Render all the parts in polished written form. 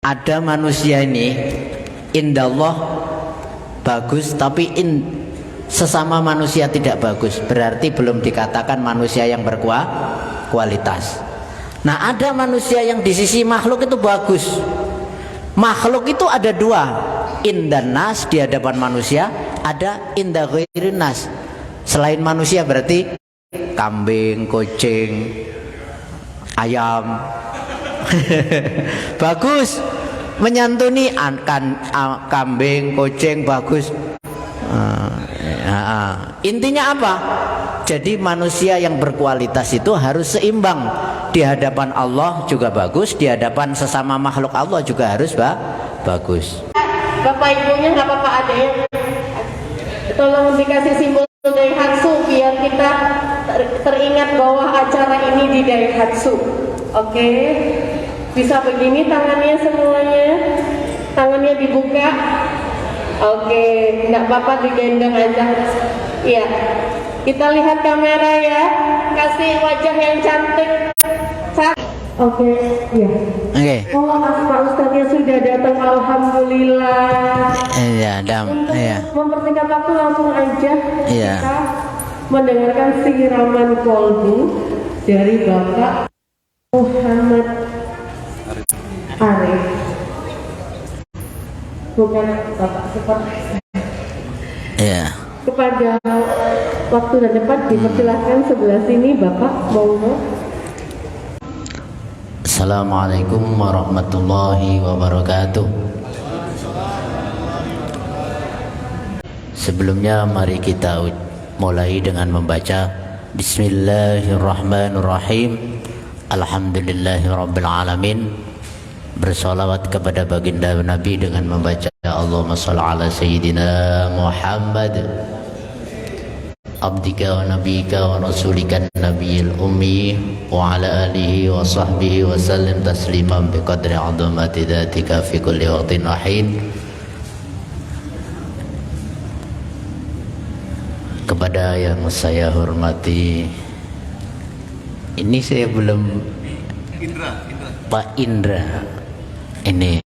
Ada manusia ini indallah bagus, tapi sesama manusia tidak bagus, berarti belum dikatakan manusia yang berkualitas. Nah, ada manusia yang di sisi makhluk itu bagus. Makhluk itu ada dua, indan nas di hadapan manusia, ada inda ghairin nas selain manusia, berarti kambing, kucing, ayam. Bagus, menyantuni kambing, kucing, bagus. Intinya apa? Jadi manusia yang berkualitas itu harus seimbang. Di hadapan Allah juga bagus, di hadapan sesama makhluk Allah juga harus bagus. Bapak ibunya nggak apa-apa, ada ya. Tolong dikasih simbol Daihatsu biar kita teringat bahwa acara ini di Daihatsu. Oke, bisa begini tangannya semuanya, tangannya dibuka. Oke, nggak apa-apa, digendong aja. Iya, kita lihat kamera ya, kasih wajah yang cantik. Oke, ya. Oke. Oh, Pak Ustadznya sudah datang, alhamdulillah. Iya, iya. Mempersingkat waktu langsung aja. Iya. Kita mendengarkan siraman kolbu dari Bapak Muhammad Arif. Bukan Bapak seperti. Iya. Kepada waktu dan tempat dipersilahkan sebelah sini, Bapak, monggo. Assalamualaikum warahmatullahi wabarakatuh. Sebelumnya mari kita mulai dengan membaca Bismillahirrahmanirrahim. Alhamdulillahirabbil alamin. Bersolawat kepada baginda Nabi dengan membaca Allahumma shalli ala sayyidina Muhammad abdika wa nabiyika wa rasulika nabiyil ummi wa ala alihi wa sahbihi wa sallim tasliman biqadri azamati dhatika fi kulli waqtin ahin. Kepada yang saya hormati, ini saya belum Pak Indra. Ini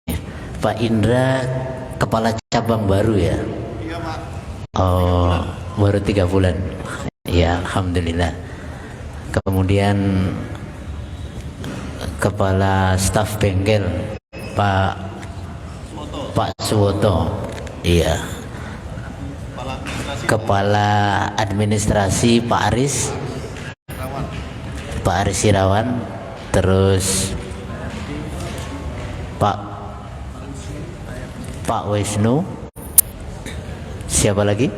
Pak Indra kepala cabang baru ya? Iya, Pak. Oh, baru 3 bulan. Ya, alhamdulillah. Kemudian kepala staf bengkel Pak Suwoto. Iya. Kepala administrasi Pak Aris Irawan. Terus Pak Wisnu. Siapa lagi?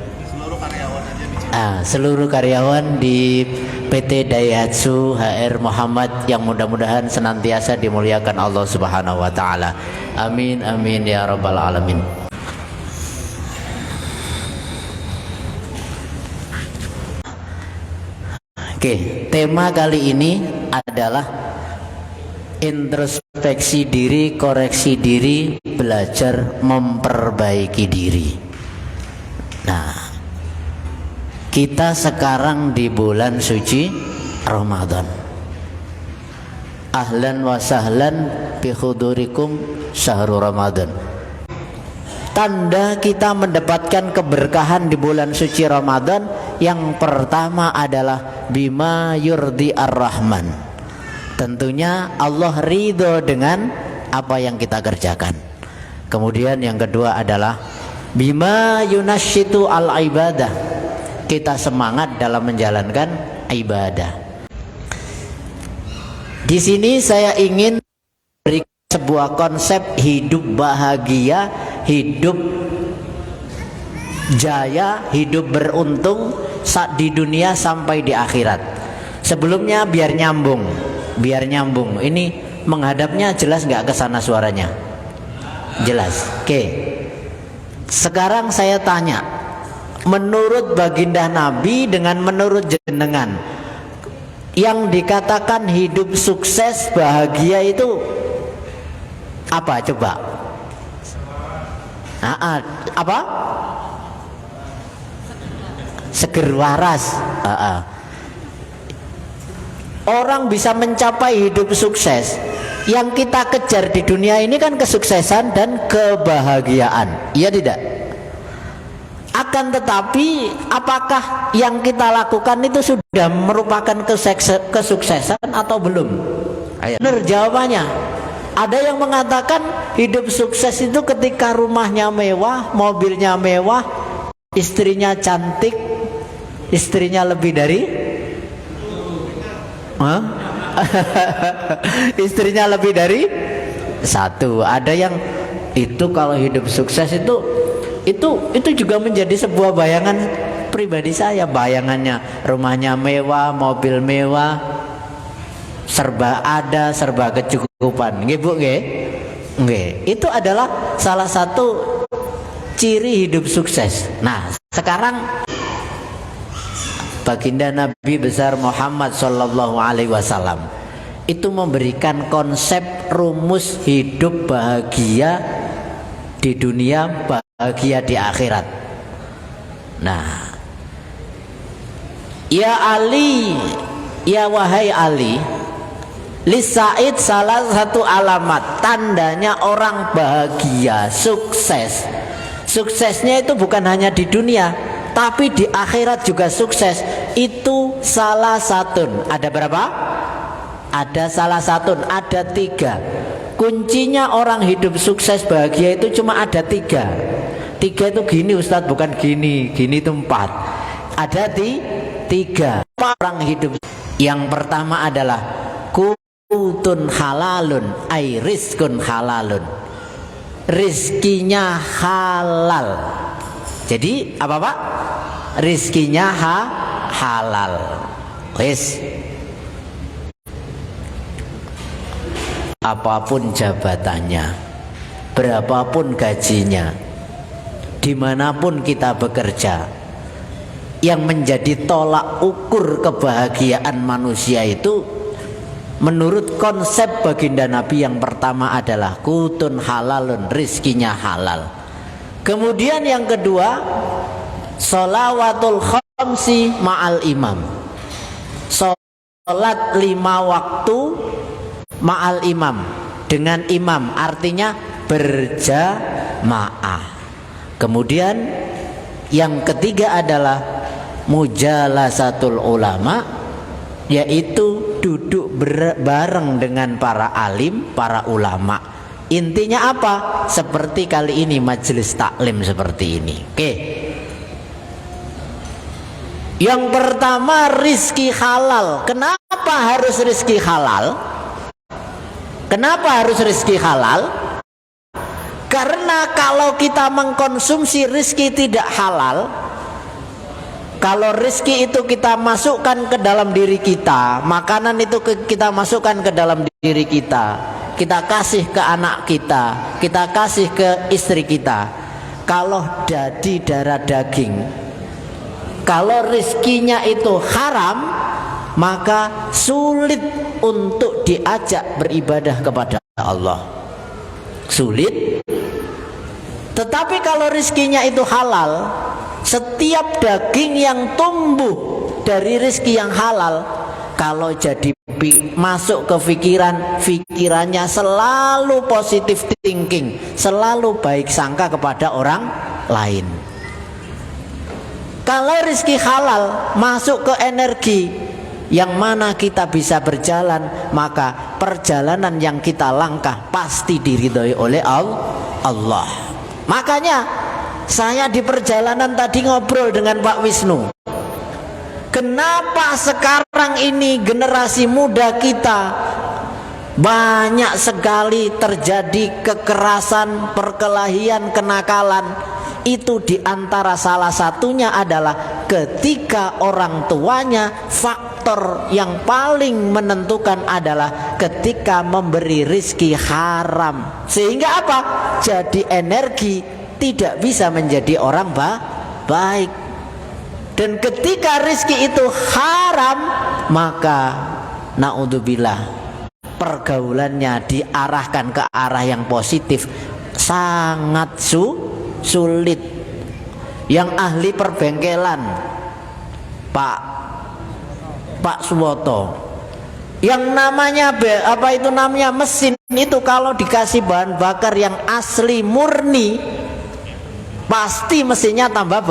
Seluruh karyawan di PT Daihatsu HR Muhammad yang mudah-mudahan senantiasa dimuliakan Allah Subhanahu wa taala. Amin amin ya rabbal alamin. Oke, tema kali ini adalah introspeksi diri, koreksi diri, belajar memperbaiki diri. Nah, kita sekarang di bulan suci Ramadan. Ahlan wa sahlan bi hudurikum syahrul Ramadan. Tanda kita mendapatkan keberkahan di bulan suci Ramadan yang pertama adalah bima yurdi ar-Rahman. Tentunya Allah ridho dengan apa yang kita kerjakan. Kemudian yang kedua adalah bima yunashitu al-ibadah. Kita semangat dalam menjalankan ibadah. Di sini saya ingin berikan sebuah konsep hidup bahagia, hidup jaya, hidup beruntung saat di dunia sampai di akhirat. Sebelumnya biar nyambung. Ini menghadapnya jelas nggak ke sana suaranya? Jelas. Oke. Sekarang saya tanya, menurut baginda Nabi dengan menurut jenengan, yang dikatakan hidup sukses bahagia itu apa coba? Apa? Seger waras. Orang bisa mencapai hidup sukses Yang kita kejar di dunia ini kan kesuksesan dan kebahagiaan, iya tidak? Akan tetapi apakah yang kita lakukan itu sudah merupakan kesuksesan atau belum? Benar jawabannya. Ada yang mengatakan hidup sukses itu ketika rumahnya mewah, mobilnya mewah, istrinya cantik, istrinya lebih dari istrinya lebih dari satu. Ada yang itu kalau hidup sukses itu juga menjadi sebuah bayangan pribadi saya. Bayangannya rumahnya mewah, mobil mewah, serba ada, serba kecukupan. Nggih Bu, nggih? Nggih. Itu adalah salah satu ciri hidup sukses. Nah, sekarang baginda Nabi besar Muhammad sallallahu alaihi wasallam itu memberikan konsep rumus hidup bahagia di dunia, bahagia di akhirat. Nah, ya Ali, ya wahai Ali, lisaid salah satu alamat tandanya orang bahagia, sukses. Suksesnya itu bukan hanya di dunia, tapi di akhirat juga sukses. Itu salah satu. Ada berapa? Ada salah satu. Ada 3. Kuncinya orang hidup sukses bahagia itu cuma ada 3. 3 itu gini Ustadz, bukan gini. Gini itu 4. Ada 3. Orang hidup. Yang pertama adalah kutun halalun, ay rizkun halalun. Rizkinya halal. Jadi apa Pak? Rizkinya halal. Wis. Apapun jabatannya, berapapun gajinya, dimanapun kita bekerja, yang menjadi tolak ukur kebahagiaan manusia itu menurut konsep baginda Nabi yang pertama adalah kutun halalun, rizkinya halal. Kemudian yang kedua, sholawatul khamsi ma'al imam, sholat 5 waktu ma'al imam, dengan imam, artinya berjamaah. Kemudian yang ketiga adalah mujalasatul ulama, yaitu duduk bareng dengan para alim, para ulama. Intinya apa? Seperti kali ini majelis taklim seperti ini. Oke. Yang pertama rizki halal. Kenapa harus rizki halal? Kenapa harus rizki halal? Karena kalau kita mengkonsumsi rizki tidak halal, kalau rizki itu kita masukkan ke dalam diri kita, makanan itu kita masukkan ke dalam diri kita, kita kasih ke anak kita, kita kasih ke istri kita. Kalau dadi darah daging, kalau rizkinya itu haram, maka sulit untuk diajak beribadah kepada Allah. Sulit. Tetapi kalau rizkinya itu halal, setiap daging yang tumbuh dari rizki yang halal, kalau jadi masuk ke pikirannya selalu positive thinking, selalu baik sangka kepada orang lain. Kalau rizki halal masuk ke energi yang mana kita bisa berjalan, maka perjalanan yang kita langkah pasti diridhoi oleh Allah. Makanya saya di perjalanan tadi ngobrol dengan Pak Wisnu. Kenapa sekarang ini generasi muda kita banyak sekali terjadi kekerasan, perkelahian, kenakalan? Itu diantara salah satunya adalah ketika orang tuanya, faktor yang paling menentukan adalah ketika memberi rizki haram. Sehingga apa? Jadi energi tidak bisa menjadi orang baik. Dan ketika rizki itu haram, maka naudzubillah, pergaulannya diarahkan ke arah yang positif sangat sulit. Yang ahli perbengkelan, Pak Suwoto, Yang namanya mesin itu kalau dikasih bahan bakar yang asli murni, pasti mesinnya tambah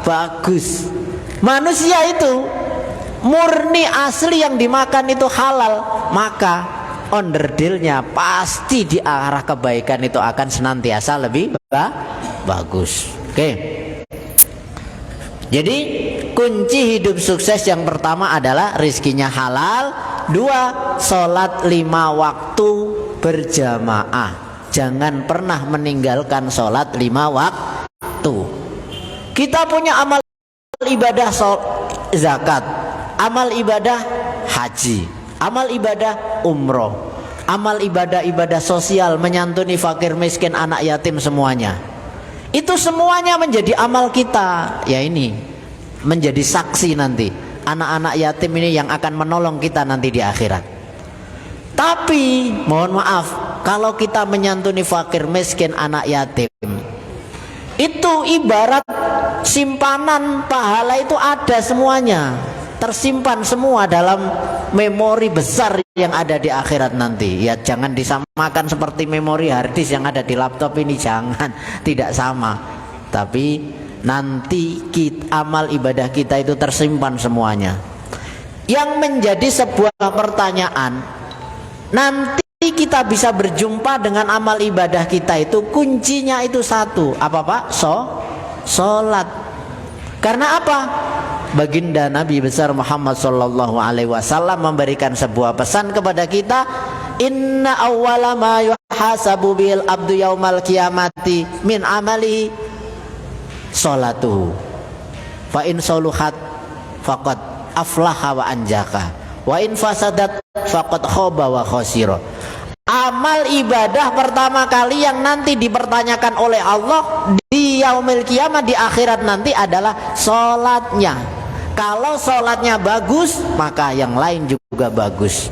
bagus. Manusia itu murni asli yang dimakan itu halal, maka onderdilnya pasti di arah kebaikan itu akan senantiasa lebih bagus. Oke. Jadi kunci hidup sukses yang pertama adalah rizkinya halal. 2, sholat 5 waktu berjamaah. Jangan pernah meninggalkan sholat 5 waktu. Kita punya amal ibadah zakat, amal ibadah haji, amal ibadah umroh, amal ibadah sosial, menyantuni fakir miskin, anak yatim, semuanya. Itu semuanya menjadi amal kita. Ya ini menjadi saksi nanti. Anak-anak yatim ini yang akan menolong kita nanti di akhirat. Tapi mohon maaf, kalau kita menyantuni fakir miskin, anak yatim, itu ibarat simpanan pahala itu ada semuanya, tersimpan semua dalam memori besar yang ada di akhirat nanti. Ya jangan disamakan seperti memori hard disk yang ada di laptop ini, jangan, tidak sama. Tapi nanti amal ibadah kita itu tersimpan semuanya. Yang menjadi sebuah pertanyaan, nanti kita bisa berjumpa dengan amal ibadah kita itu, kuncinya itu satu, apa Pak? Sholat. Karena apa? Baginda Nabi besar Muhammad sallallahu alaihi wasallam memberikan sebuah pesan kepada kita, inna awwala ma yuhasabu bil abdu yaumal qiyamati min amali sholatuhu fa in soluhat faqad aflaha wa anjaka wa in fasadat faqad khaba wa khasira. Amal ibadah pertama kali yang nanti dipertanyakan oleh Allah di yaumil kiamat, di akhirat nanti adalah sholatnya. Kalau sholatnya bagus, maka yang lain juga bagus.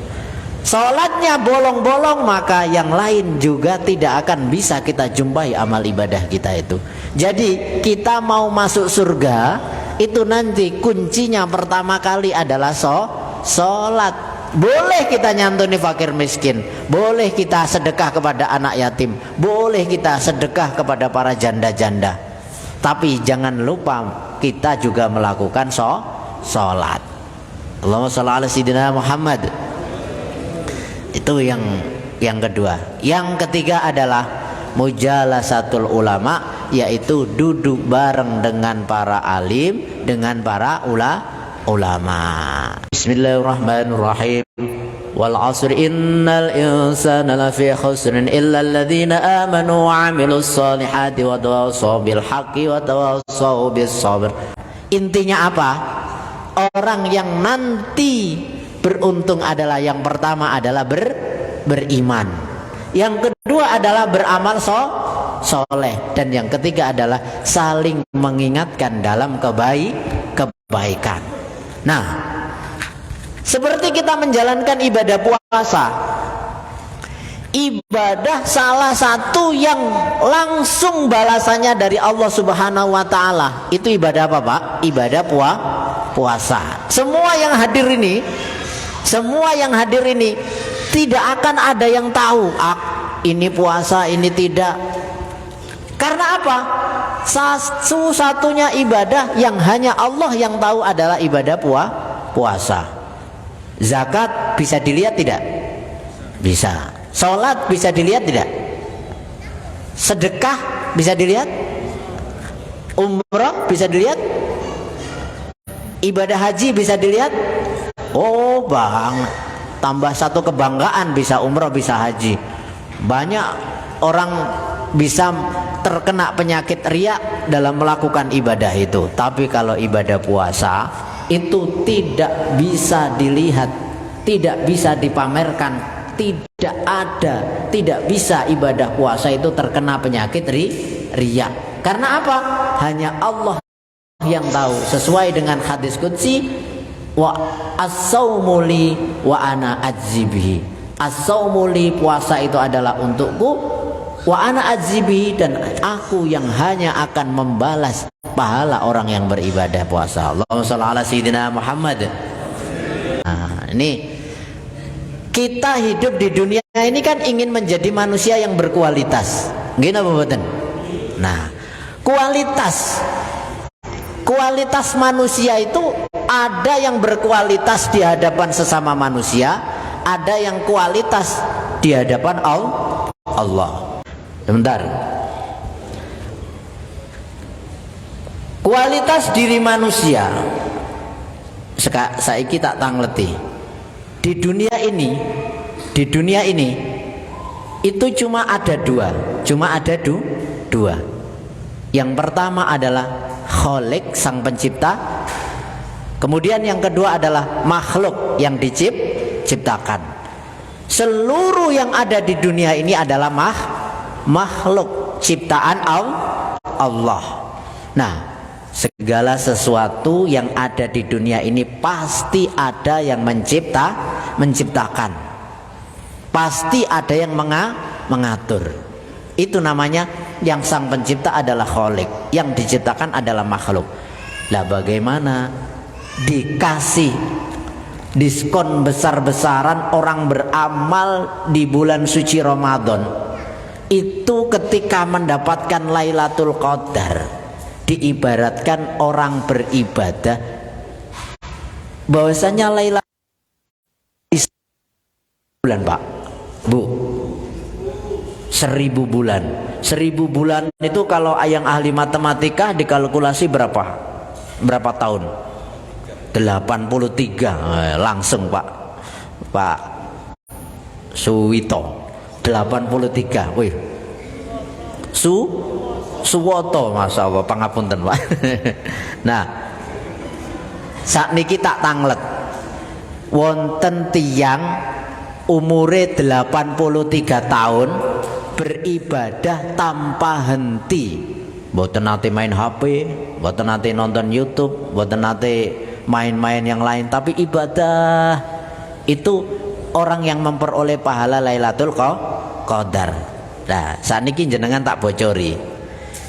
Sholatnya bolong-bolong, maka yang lain juga tidak akan bisa kita jumpai amal ibadah kita itu. Jadi kita mau masuk surga itu nanti kuncinya pertama kali adalah sholat. Boleh kita nyantuni fakir miskin, boleh kita sedekah kepada anak yatim, boleh kita sedekah kepada para janda-janda, tapi jangan lupa kita juga melakukan sholat. Allahumma shalli ala sayyidina Muhammad. Itu yang kedua. Yang ketiga adalah mujalasatul ulama, yaitu duduk bareng dengan para alim, dengan para ulama. Bismillahirrahmanirrahim. Wal 'asri innal insana lafi khusrin illa alladhina amanu wa 'amilus solihati wa tawassaw bil haqqi wa tawassaw bis sabr. Intinya apa? Orang yang nanti beruntung adalah yang pertama adalah beriman, yang kedua adalah beramal soleh, dan yang ketiga adalah saling mengingatkan dalam kebaikan. Nah, seperti kita menjalankan ibadah puasa, ibadah salah satu yang langsung balasannya dari Allah Subhanahu wa taala itu ibadah apa Pak? Ibadah puasa. Semua yang hadir ini tidak akan ada yang tahu ini puasa, ini tidak. Karena apa? Satu-satunya ibadah yang hanya Allah yang tahu adalah ibadah puasa. Zakat bisa dilihat tidak? Bisa. Sholat bisa dilihat tidak? Sedekah bisa dilihat? Umrah bisa dilihat? Ibadah haji bisa dilihat? Oh bang, tambah satu kebanggaan, bisa umrah bisa haji. Banyak orang bisa terkena penyakit riya dalam melakukan ibadah itu. Tapi kalau ibadah puasa itu tidak bisa dilihat, tidak bisa dipamerkan, tidak bisa ibadah puasa itu terkena penyakit riya. Karena apa? Hanya Allah yang tahu. Sesuai dengan hadis qudsi, wa as-saumu li wa ana ajzibihi. As-saumu li, puasa itu adalah untukku, wa ana ajzibihi, dan aku yang hanya akan membalas pahala orang yang beribadah puasa. Allahumma shalli ala sayyidina Muhammad. Nah, ini Kita hidup di dunia ini kan ingin menjadi manusia yang berkualitas. Gini apa mboten? Nah, kualitas manusia itu ada yang berkualitas di hadapan sesama manusia, ada yang kualitas di hadapan Allah. Sebentar. Kualitas diri manusia saiki tak tangleti. Di dunia ini itu cuma ada dua. Yang pertama adalah Khalik, sang pencipta. Kemudian yang kedua adalah makhluk yang diciptakan. Seluruh yang ada di dunia ini adalah makhluk ciptaan Allah. Nah, segala sesuatu yang ada di dunia ini pasti ada yang menciptakan. Pasti ada yang mengatur. Itu namanya yang sang pencipta adalah Khalik, yang diciptakan adalah makhluk. Lah bagaimana dikasih diskon besar-besaran orang beramal di bulan suci Ramadan itu ketika mendapatkan Lailatul Qadar diibaratkan orang beribadah bahwasanya Lailatul bulan Pak Bu 1000 bulan. 1000 bulan itu kalau yang ahli matematika dikalkulasi berapa tahun? 83 langsung Pak Suwito 83. Wih Suwoto, masya Allah, pangapunten Pak. Nah, saat niki tak tanglet wonten tiyang umure 83 tahun beribadah tanpa henti. Mboten nate main HP, mboten nate nonton YouTube, mboten nate main-main yang lain, tapi ibadah. Itu orang yang memperoleh pahala Lailatul Qadar. Nah, saat niki jenengan tak bocori.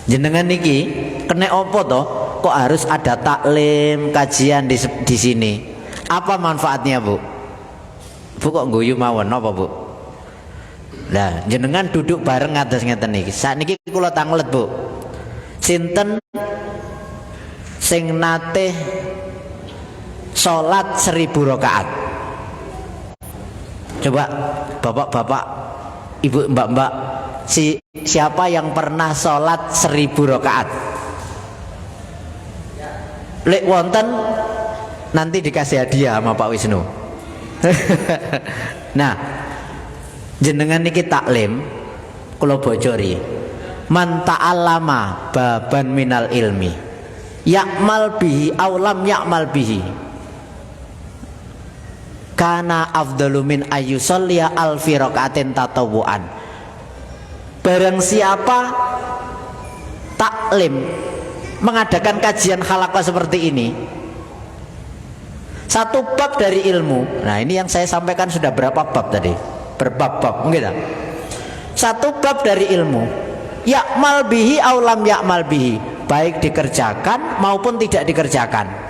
Jenengan niki kena opo toh? Kok harus ada taklim, kajian di sini? Apa manfaatnya, Bu? Bu kok guyu mawon napa, Bu? Nah, jenengan duduk bareng ngados ngeten niki. Saat niki kula tanglet, Bu. Sinten sing nate salat 1000 rakaat? Coba bapak-bapak, ibu, mbak-mbak, siapa yang pernah sholat 1000 rakaat? Lek wonten nanti dikasih hadiah sama Pak Wisnu. Nah, jenengan niki taklim kula bocori. Man ta'allama baban minal ilmi ya'mal bihi aw lam ya'mal bihi kana afdalu min ayyusalliya alfi rakaatin tatawuan. Barang siapa taklim mengadakan kajian halaqah seperti ini, satu bab dari ilmu. Nah, ini yang saya sampaikan sudah berapa bab tadi? Berbab-bab, mungkin tak? Satu bab dari ilmu, ya'mal bihi aw lam ya'mal bihi, baik dikerjakan maupun tidak dikerjakan.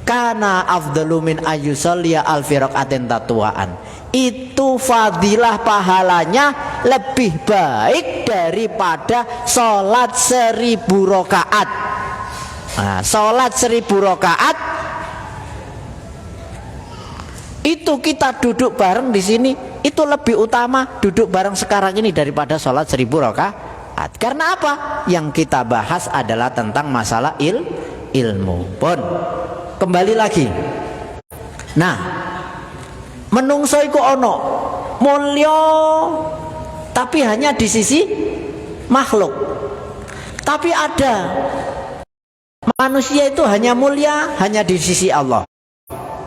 Kana afdalu min ayyusalliya alfi rakaatin tatawuan. Itu fadilah pahalanya lebih baik daripada sholat 1000 rakaat. Nah, sholat 1000 rakaat itu kita duduk bareng di sini itu lebih utama duduk bareng sekarang ini daripada sholat 1000 rakaat. Karena apa? Yang kita bahas adalah tentang masalah ilmu. Pun kembali lagi. Nah, menungso iku ono mulya tapi hanya di sisi makhluk. Tapi ada manusia itu hanya mulia hanya di sisi Allah.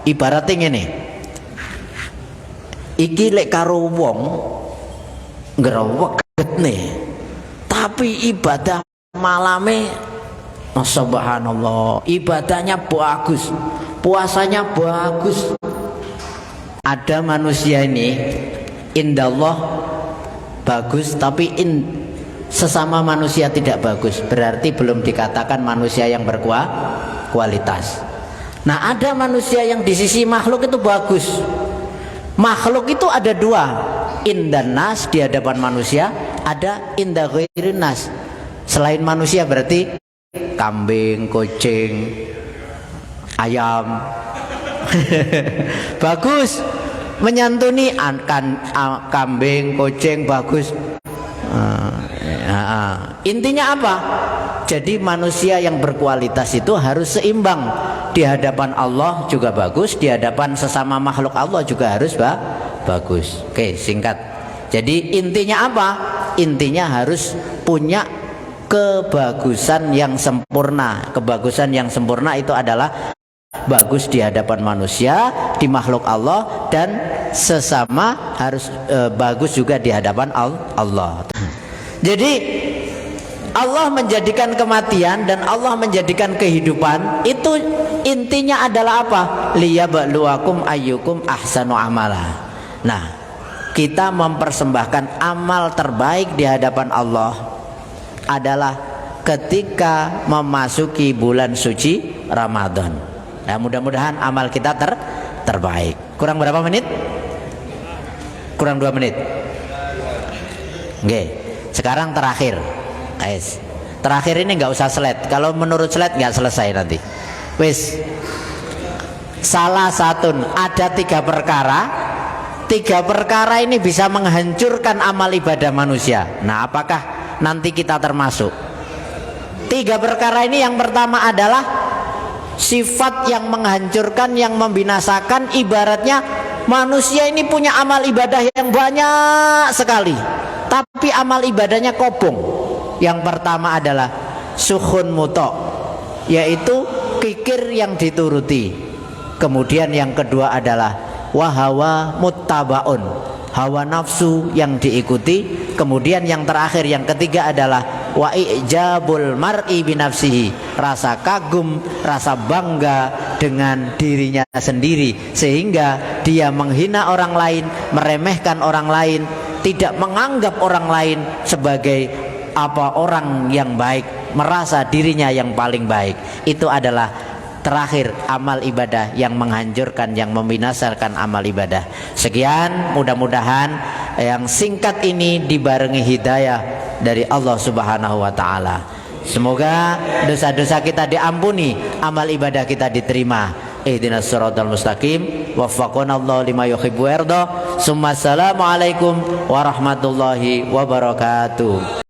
Ibaratnya ini, iki lek karo wong ngraweket nih, tapi ibadah malame subhanallah, ibadahnya bagus, puasanya bagus. Ada manusia ini indallah bagus, tapi sesama manusia tidak bagus, berarti belum dikatakan manusia yang berkualitas. Nah, ada manusia yang di sisi makhluk itu bagus, Makhluk itu ada dua, indan nas di hadapan manusia, ada inda ghairin nas selain manusia, berarti kambing, kucing, ayam. Bagus menyantuni kambing, kucing, bagus. Intinya apa? Jadi manusia yang berkualitas itu harus seimbang. Di hadapan Allah juga bagus, di hadapan sesama makhluk Allah juga harus bagus. Oke, singkat. Jadi intinya apa? Intinya harus punya kebagusan yang sempurna. Kebagusan yang sempurna itu adalah bagus di hadapan manusia, di makhluk Allah, dan sesama harus bagus juga di hadapan Allah. Jadi Allah menjadikan kematian dan Allah menjadikan kehidupan itu intinya adalah apa? Liyabluwakum ayyukum ahsanu amala. Nah, kita mempersembahkan amal terbaik di hadapan Allah adalah ketika memasuki bulan suci Ramadan. Nah, mudah-mudahan amal kita terbaik. Kurang berapa menit? Kurang 2 menit. Oke, sekarang terakhir. Guys, terakhir ini nggak usah slide. Kalau menurut slide nggak selesai nanti. Wis, salah satu ada 3 perkara. 3 perkara ini bisa menghancurkan amal ibadah manusia. Nah, apakah nanti kita termasuk? 3 perkara ini, yang pertama adalah sifat yang menghancurkan, yang membinasakan. Ibaratnya manusia ini punya amal ibadah yang banyak sekali, tapi amal ibadahnya kobong. Yang pertama adalah sukhun muto, yaitu kikir yang dituruti. Kemudian yang kedua adalah wahawa muttabaun, hawa nafsu yang diikuti. Kemudian yang terakhir, yang ketiga adalah wa ijabul mar'i binafsihi, rasa kagum, rasa bangga dengan dirinya sendiri, sehingga dia menghina orang lain, meremehkan orang lain, tidak menganggap orang lain sebagai orang yang baik, merasa dirinya yang paling baik. Itu adalah terakhir amal ibadah yang menghancurkan, yang membinasakan amal ibadah. Sekian, mudah-mudahan yang singkat ini dibarengi hidayah dari Allah Subhanahu wa taala. Semoga dosa-dosa kita diampuni, amal ibadah kita diterima. Ihdinas siratal mustaqim, waffaqanallahu lima yuhibbu wa yarda. Assalamualaikum warahmatullahi wabarakatuh.